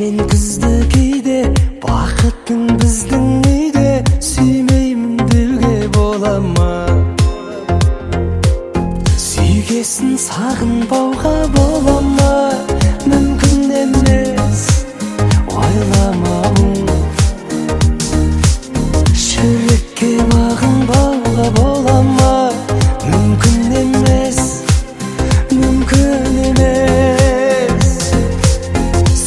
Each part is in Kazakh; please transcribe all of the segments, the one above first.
Сен күзді кейде, бақыттың біздің үйде, сүймеймін деуге бола ма? Сүйгесін сағынбауға бола ма? Мүмкін емес, ойламауың. Жүрекке бағынбауға бола ма? Мүмкін емес, мүмкін емес.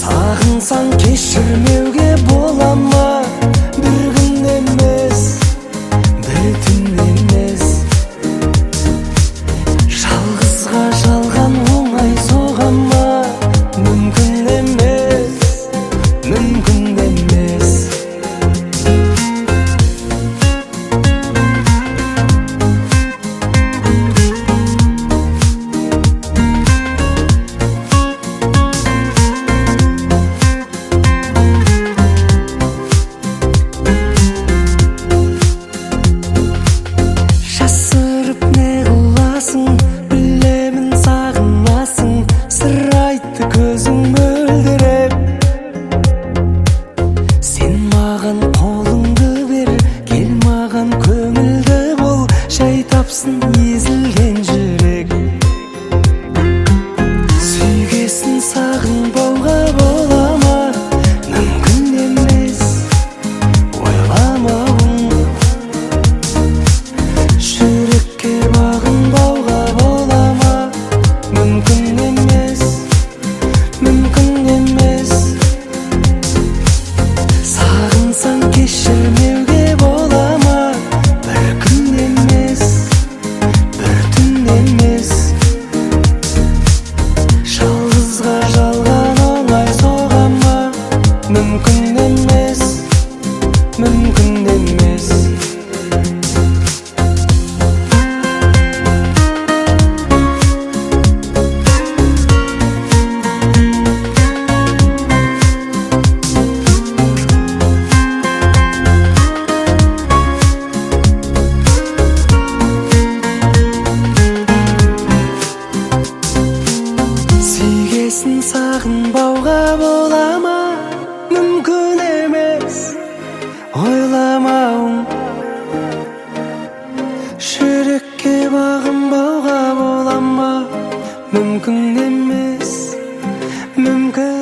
Сағынсаң кешірмеуге бола ма? Bir gün емес, bir түн емес. Жалғызға жалған оңай соға ма? Мүмкін емес, мүмкін емес. Жасырып не қыласың, білемін сағынасың. Сыр айтты көзің мөлдіреп. Сен маған қолыңды бер, кел маған көңілді бол. Жай тапсын езілген жүрек. Сүйгесін сағынбауға бола ма? Мүмкін емес, ойламауың. Жүрекке бағынбауға бола ма? Мүмкін емес, мүмкін емес. Сағынсаң кешірмеуге бола ма? Bir күн емес, bir түн емес. Жалғызға жалған оңай соға ма? Мүмкін емес, мүмкін емес. Сүйгесін сағынбауға бола ма? Мүмкін емес, ойламауың. Жүрекке бағынбауға бола ма? Мүмкін емес, мүмкін